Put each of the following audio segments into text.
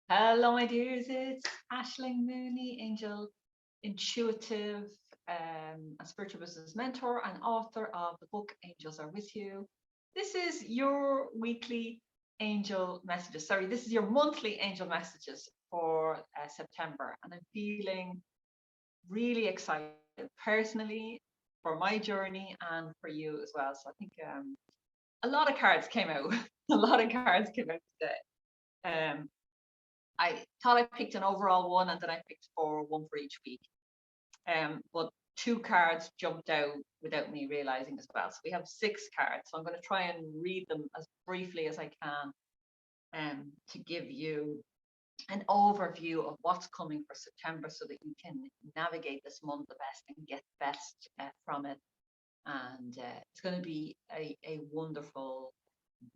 Hello, my dears. It's Aisling Mooney, angel, intuitive, a spiritual business mentor and author of the book Angels Are With You. This is your weekly angel messages. Sorry, this is your monthly angel messages for September. And I'm feeling really excited personally for my journey and for you as well. So I think a lot of cards came out. A lot of cards came out today. I thought I picked an overall one and then I picked one for each week. But two cards jumped out without me realizing as well. So we have 6 cards. So I'm going to try and read them as briefly as I can to give you an overview of what's coming for September so that you can navigate this month the best and get the best from it. And it's going to be a wonderful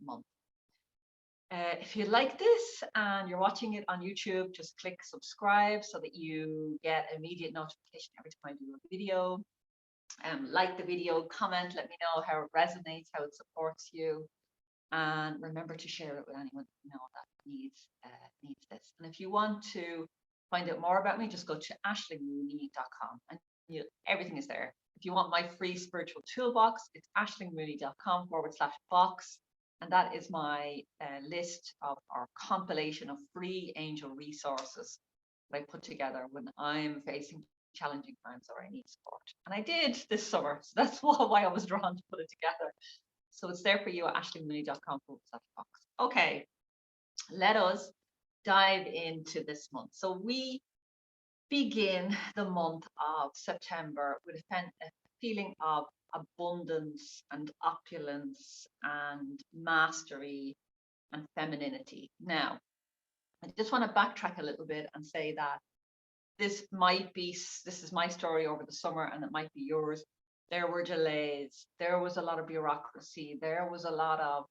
month. If you like this and you're watching it on YouTube, just click subscribe so that you get immediate notification every time I do a video. Like the video, comment, let me know how it resonates, how it supports you. And remember to share it with anyone you know that needs this. And if you want to find out more about me, just go to aishlingmooney.com and everything is there. If you want my free spiritual toolbox, it's aishlingmooney.com/box. And that is my list of our compilation of free angel resources that I put together when I'm facing challenging times or I need support. And I did this summer. So that's why I was drawn to put it together. So it's there for you at aishlingmooney.com/box. Okay, let us dive into this month. So we begin the month of September with a feeling of abundance and opulence and mastery and femininity. Now, I just want to backtrack a little bit and say that this is my story over the summer and it might be yours. There were delays, there was a lot of bureaucracy, there was a lot of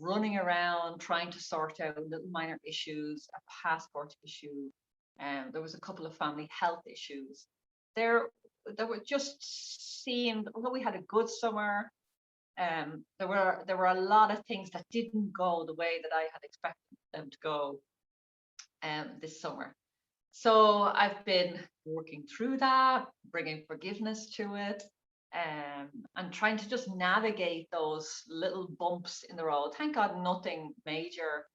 running around trying to sort out little minor issues, a passport issue, there was a couple of family health issues. There were just seemed, although we had a good summer, there were a lot of things that didn't go the way that I had expected them to go this summer. So I've been working through that, bringing forgiveness to it, and trying to just navigate those little bumps in the road. Thank God nothing major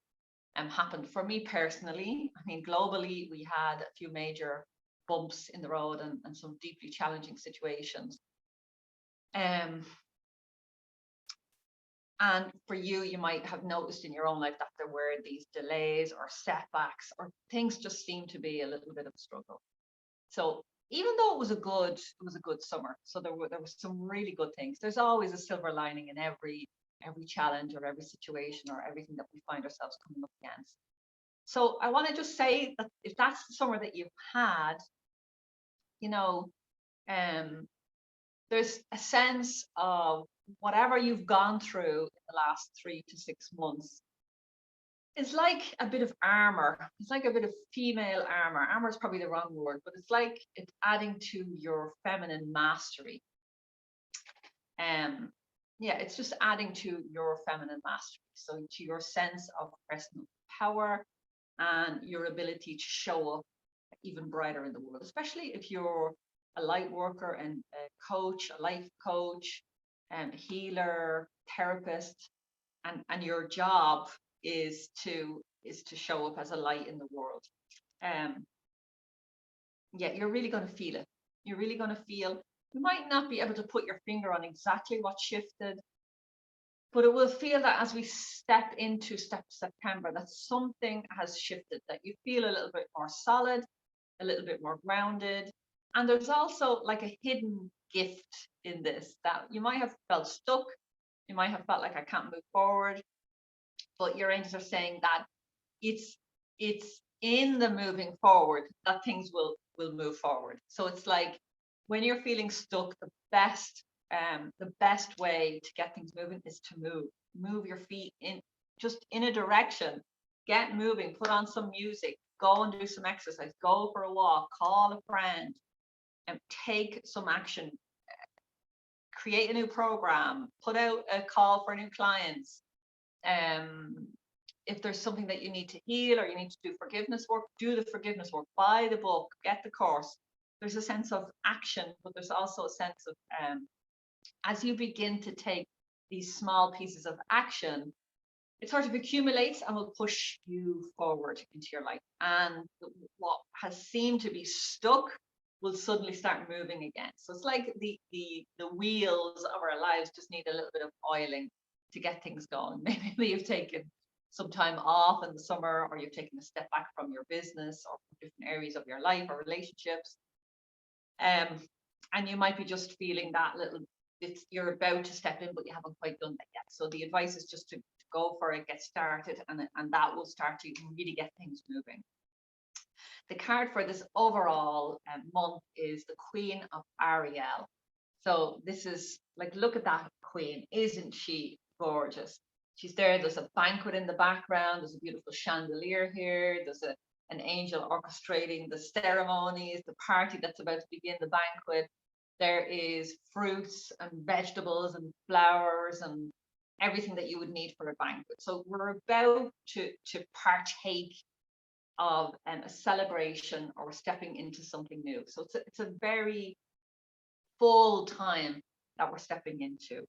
happened for me personally. I mean, globally, we had a few major bumps in the road and some deeply challenging situations. And for you, you might have noticed in your own life that there were these delays or setbacks or things just seemed to be a little bit of a struggle. So even though it was a good summer, so there was some really good things. There's always a silver lining in every challenge or every situation or everything that we find ourselves coming up against. So I want to just say that if that's the summer that you've had, you know, there's a sense of whatever you've gone through in the last 3 to 6 months. It's like a bit of armor. It's like a bit of female armor. Armor is probably the wrong word, but it's like it's adding to your feminine mastery. Yeah, it's just adding to your feminine mastery. So to your sense of personal power and your ability to show up even brighter in the world, especially if you're a light worker and a coach, a life coach, and healer, therapist, and your job is to show up as a light in the world. Yeah, you're really going to feel it. You're really going to feel. You might not be able to put your finger on exactly what shifted, but it will feel that as we step into September, that something has shifted, that you feel a little bit more solid, a little bit more grounded. And there's also like a hidden gift in this that you might have felt stuck. You might have felt like I can't move forward, but your angels are saying that it's in the moving forward that things will move forward. So it's like when you're feeling stuck, the best way to get things moving is to move your feet in just in a direction. Get moving, put on some music, go and do some exercise, go for a walk, call a friend, and take some action. Create a new program, put out a call for new clients. if there's something that you need to heal or you need to do forgiveness work, do the forgiveness work, buy the book, get the course. There's a sense of action, but there's also a sense of as you begin to take these small pieces of action, it sort of accumulates and will push you forward into your life. And what has seemed to be stuck will suddenly start moving again. So it's like the wheels of our lives just need a little bit of oiling to get things going. Maybe you've taken some time off in the summer, or you've taken a step back from your business or different areas of your life or relationships. And you might be just feeling that little, you're about to step in, but you haven't quite done that yet. So the advice is just to go for it, get started, and that will start to really get things moving. The card for this overall month is the Queen of Ariel. So this is like, look at that queen. Isn't she gorgeous? She's there. There's a banquet in the background. There's a beautiful chandelier here. There's an angel orchestrating the ceremonies, the party that's about to begin, the banquet. There is fruits and vegetables and flowers and everything that you would need for a banquet. So we're about to partake of a celebration, or stepping into something new. So it's a very full time that we're stepping into.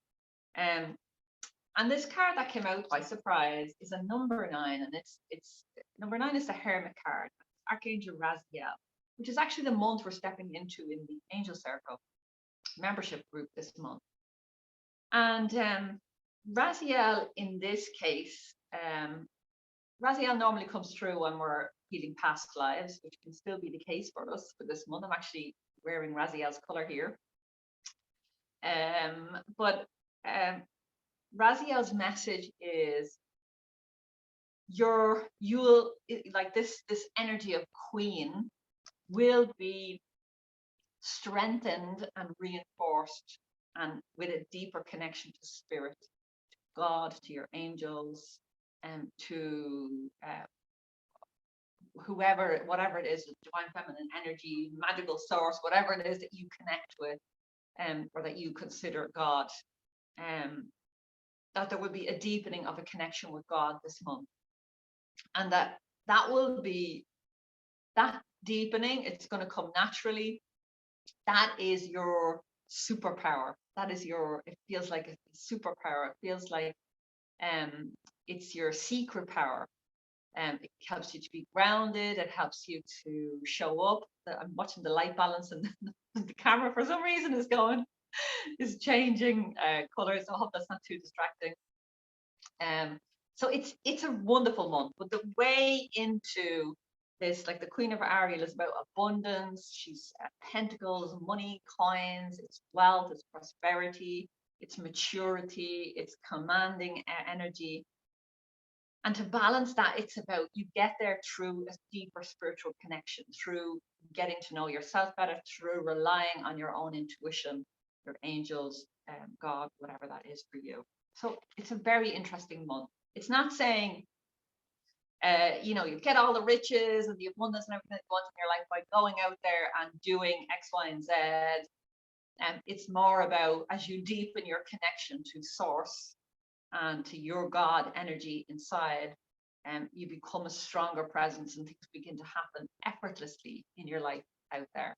And this card that came out by surprise is a number 9, and it's number 9 is the Hermit card, Archangel Raziel, which is actually the month we're stepping into in the Angel Circle membership group this month. And Raziel, in this case, Raziel normally comes through when we're healing past lives, which can still be the case for us for this month. I'm actually wearing Raziel's color here. But Raziel's message is you'll like this energy of queen will be strengthened and reinforced, and with a deeper connection to spirit, to God, to your angels, and to whatever it is, divine feminine energy, magical source, whatever it is that you connect with, or that you consider God. That there will be a deepening of a connection with God this month, and that will be that deepening. It's going to come naturally. That is your superpower. That is it feels like a superpower. It feels like it's your secret power. It helps you to be grounded. It helps you to show up. I'm watching the light balance, and the camera for some reason is changing colors. I hope that's not too distracting. So it's a wonderful month. But the way into this, like the Queen of Ariel, is about abundance. She's pentacles, money, coins. It's wealth. It's prosperity. It's maturity. It's commanding energy. And to balance that, it's about you get there through a deeper spiritual connection, through getting to know yourself better, through relying on your own intuition, your angels, God, whatever that is for you. So it's a very interesting month. It's not saying, you get all the riches and the abundance and everything that you want in your life by going out there and doing X, Y, and Z. And it's more about, as you deepen your connection to source and to your God energy inside, you become a stronger presence, and things begin to happen effortlessly in your life out there.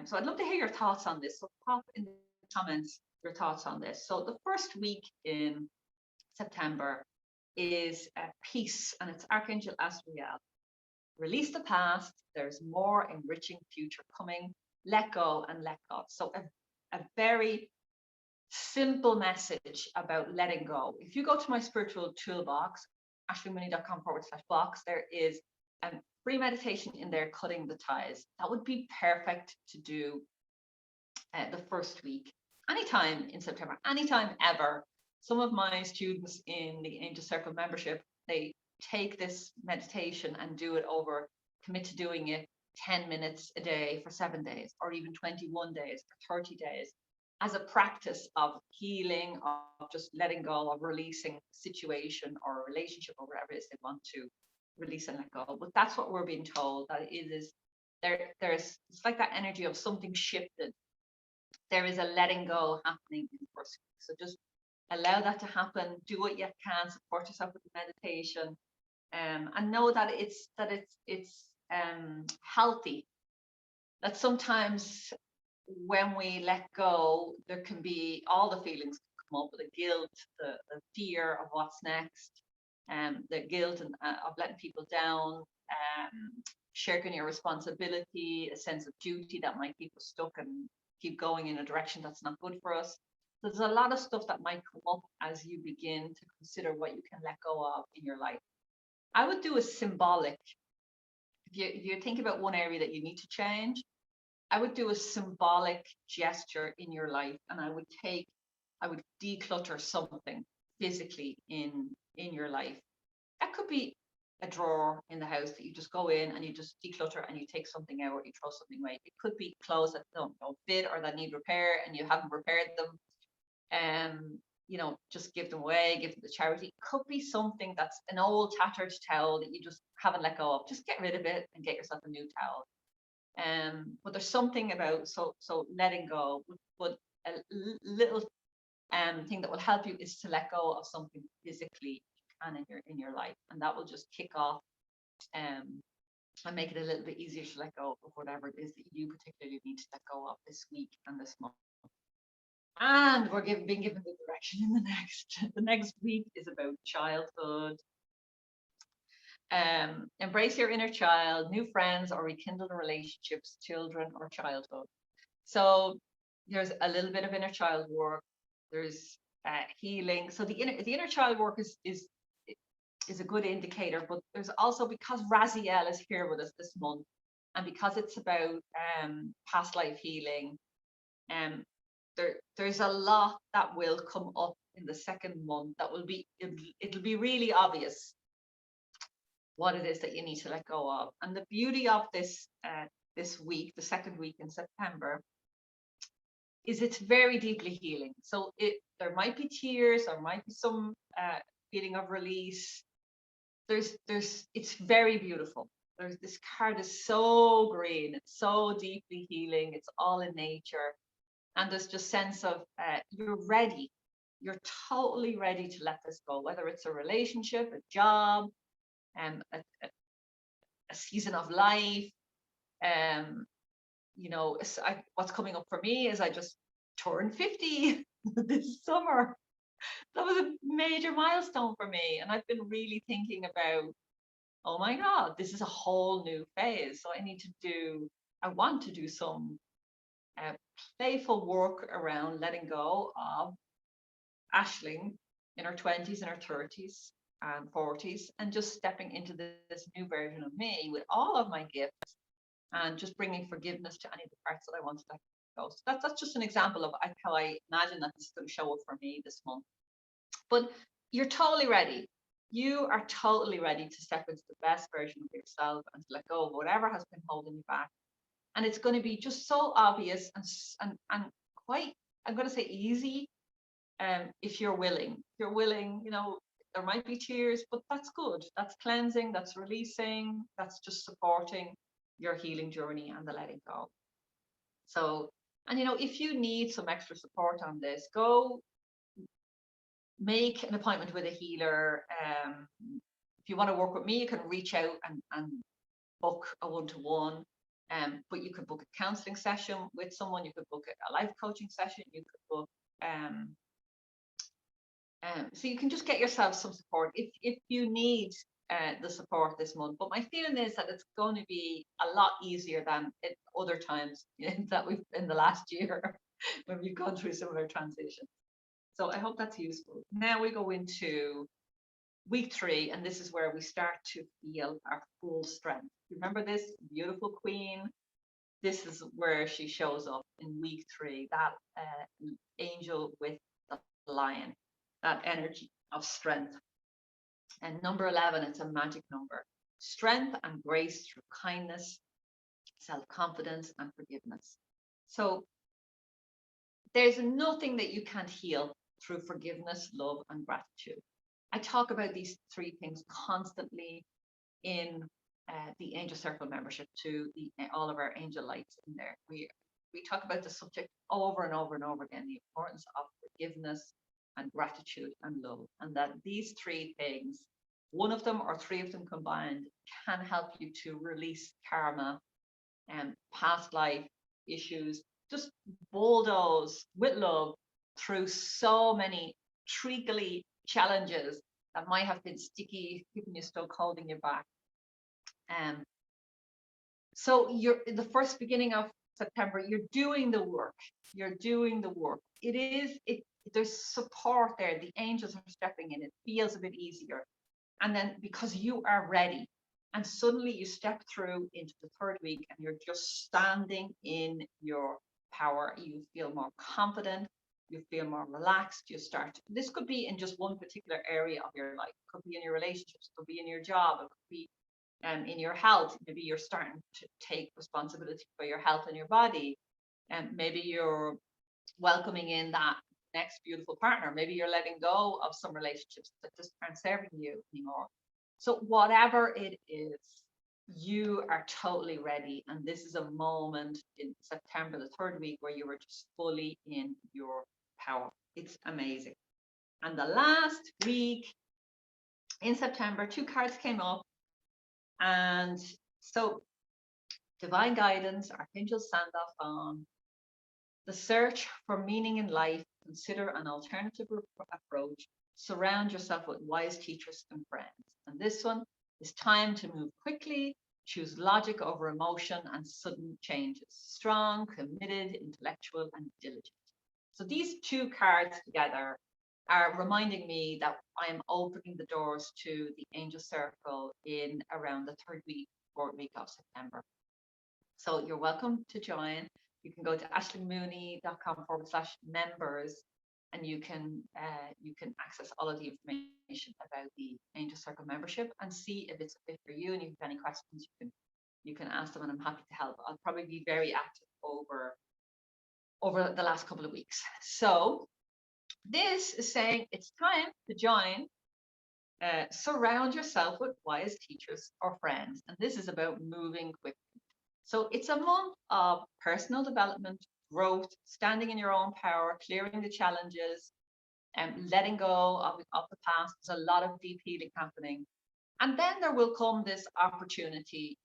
So I'd love to hear your thoughts on this. So pop in the comments your thoughts on this. So the first week in September is peace, and it's Archangel Asriel. Release the past. There's more enriching future coming. Let go and let God. So a very simple message about letting go. If you go to my spiritual toolbox, ashleymooney.com/box, there is a free meditation in there, cutting the ties. That would be perfect to do the first week, anytime in September, anytime ever. Some of my students in the Angel Circle membership, they take this meditation and commit to doing it 10 minutes a day for 7 days, or even 21 days for 30 days, as a practice of healing, of just letting go, of releasing a situation or a relationship or whatever it is they want to release and let go. But that's what we're being told, that it is there's it's like that energy of something shifted. There is a letting go happening in the first week. So just allow that to happen. Do what you can, support yourself with the meditation, and know that it's healthy. That sometimes when we let go, there can be all the feelings come up, the guilt, the fear of what's next, the guilt of letting people down, shirking your responsibility, a sense of duty that might keep us stuck and keep going in a direction that's not good for us. There's a lot of stuff that might come up as you begin to consider what you can let go of in your life. I would do a symbolic, if you think about one area that you need to change, I would do a symbolic gesture in your life, and I would declutter something physically in your life. That could be a drawer in the house that you just go in and you just declutter and you take something out or you throw something away. It could be clothes that don't fit or that need repair and you haven't repaired them. Just give them away, give them to charity. It could be something that's an old tattered towel that you just haven't let go of. Just get rid of it and get yourself a new towel. But there's something about so letting go. But a little thing that will help you is to let go of something physically and in your life, and that will just kick off and make it a little bit easier to let go of whatever it is that you particularly need to let go of this week and this month. And we're being given the direction in the next week is about childhood. Embrace your inner child, new friends, or rekindle the relationships, children or childhood. So there's a little bit of inner child work. There's healing. So the inner child work is a good indicator, but there's also, because Raziel is here with us this month, and because it's about past life healing, there's a lot that will come up in the second month that will be it'll be really obvious what it is that you need to let go of. And the beauty of this week, the second week in September, is it's very deeply healing. So there might be tears, there might be some feeling of release. It's very beautiful. This card is so green, it's so deeply healing, it's all in nature. And there's just sense of you're ready. You're totally ready to let this go, whether it's a relationship, a job, a season of life. What's coming up for me is I just turned 50 this summer. That was a major milestone for me. And I've been really thinking about, oh my God, this is a whole new phase. So I want to do some playful work around letting go of Aisling in her 20s and her 30s and 40s, and just stepping into this new version of me with all of my gifts and just bringing forgiveness to any of the parts that I want to let go. So that's just an example of how I imagine that this is going to show up for me this month. But you're totally ready. You are totally ready to step into the best version of yourself and to let go of whatever has been holding you back. And it's going to be just so obvious and quite, I'm going to say, easy, if you're willing. If you're willing, there might be tears, but that's good. That's cleansing, that's releasing, that's just supporting your healing journey and the letting go. So, and if you need some extra support on this, go make an appointment with a healer. If you want to work with me, you can reach out and book a one-to-one. But you could book a counseling session with someone, you could book a life coaching session, you could book so you can just get yourself some support if you need the support this month. But my feeling is that it's going to be a lot easier than at other times that we've in the last year when we've gone through similar transitions. So I hope that's useful. Now we go into week 3, and this is where we start to feel our full strength. Remember this beautiful queen? This is where she shows up in week 3, that angel with the lion, that energy of strength. And number 11, it's a magic number. Strength and grace through kindness, self-confidence, and forgiveness. So there's nothing that you can't heal through forgiveness, love, and gratitude. I talk about these 3 things constantly in the Angel Circle membership to all of our angel lights in there. We talk about the subject over and over and over again, the importance of forgiveness and gratitude and love, and that these 3 things one of them or three of them combined can help you to release karma and past life issues, just bulldoze with love through so many treacly challenges that might have been sticky, keeping you stuck, holding you back. Um, so you're in the first beginning of September, you're doing the work. You're doing the work. There's support there. The angels are stepping in. It feels a bit easier. And then because you are ready, and suddenly you step through into the third week and you're just standing in your power. You feel more confident, you feel more relaxed. This could be in just one particular area of your life. It could be in your relationships, it could be in your job, it could be in your health. Maybe you're starting to take responsibility for your health and your body. And maybe you're welcoming in that next beautiful partner. Maybe you're letting go of some relationships that just aren't serving you anymore. So whatever it is, you are totally ready. And this is a moment in September, the third week, where you are just fully in your power. It's amazing. And the last week in September, two cards came up. And so divine guidance, Archangel Sandalphon, on the search for meaning in life, consider an alternative approach, surround yourself with wise teachers and friends. And this one is time to move quickly, choose logic over emotion and sudden changes, strong, committed, intellectual, and diligent. So these two cards together are reminding me that I am opening the doors to the angel circle in around the third week, fourth week of September. So you're welcome to join. You can go to ashleymooney.com/members, and you can access all of the information about the Angel Circle membership and see if it's a fit for you. And if you have any questions, you can ask them, and I'm happy to help. I'll probably be very active over the last couple of weeks. So this is saying it's time to join. Surround yourself with wise teachers or friends, and this is about moving quickly. So it's a month of personal development, growth, standing in your own power, clearing the challenges, and letting go of the past. There's a lot of deep healing happening. And then there will come this opportunity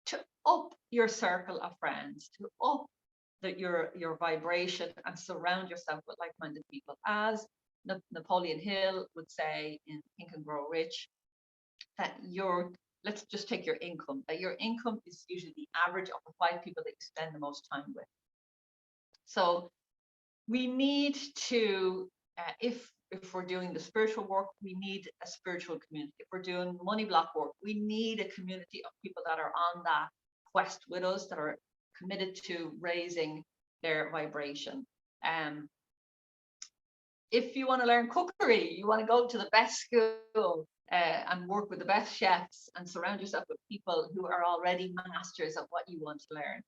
to up your circle of friends, to up your vibration and surround yourself with like-minded people. As Napoleon Hill would say in Think and Grow Rich, that let's just take your income, that your income is usually the average of the 5 people that you spend the most time with. So we need to, if we're doing the spiritual work, we need a spiritual community. If we're doing money block work, we need a community of people that are on that quest with us, that are committed to raising their vibration. If you want to learn cookery, you want to go to the best school, and work with the best chefs and surround yourself with people who are already masters of what you want to learn.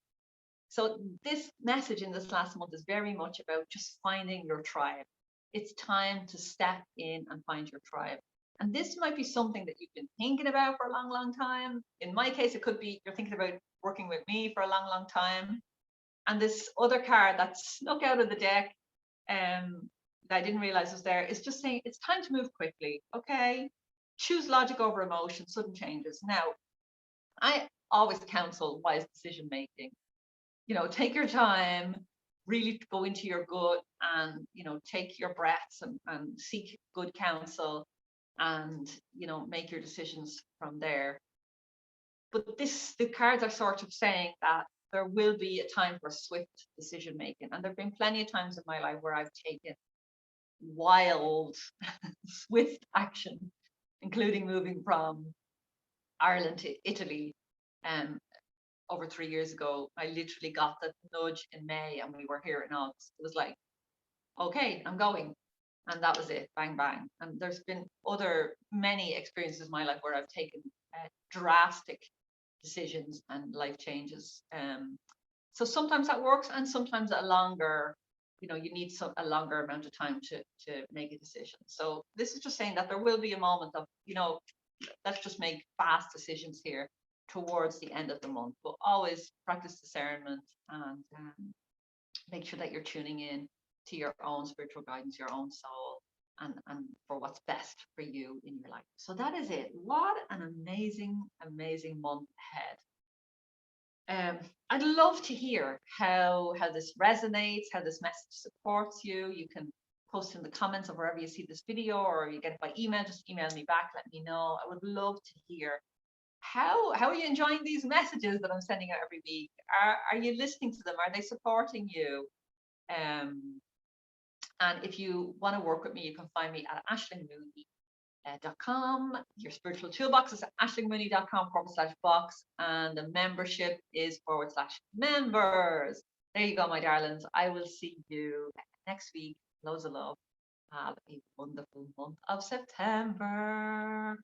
So this message in this last month is very much about just finding your tribe. It's time to step in and find your tribe. And this might be something that you've been thinking about for a long, long time. In my case, it could be you're thinking about working with me for a long, long time. And this other card that snuck out of the deck, that I didn't realize was there, is just saying it's time to move quickly. Okay, choose logic over emotion, sudden changes. Now, I always counsel wise decision making. Take your time, really go into your gut, and take your breaths and seek good counsel, and make your decisions from there. But the cards are sort of saying that there will be a time for swift decision making, and there have been plenty of times in my life where I've taken wild, swift action, including moving from Ireland to Italy over 3 years ago. I literally got the nudge in May and we were here in August. It was like, okay, I'm going. And that was it, bang, bang. And there's been many experiences in my life where I've taken drastic decisions and life changes. So sometimes that works, and sometimes a longer, you need a longer amount of time to make a decision. So this is just saying that there will be a moment of, let's just make fast decisions here towards the end of the month, but always practice discernment and make sure that you're tuning in to your own spiritual guidance, your own soul, and for what's best for you in your life. So that is it. What an amazing, amazing month ahead. I'd love to hear how this resonates, how this message supports you. You can post in the comments of wherever you see this video, or you get it by email. Just email me back, let me know. I would love to hear how are you enjoying these messages that I'm sending out every week. Are you listening to them? Are they supporting you? And if you want to work with me, you can find me at ashlingmooney.com. Your spiritual toolbox is at ashlingmooney.com/box, and the membership is /members. There you go, my darlings. I will see you next week. Loads of love. Have a wonderful month of September.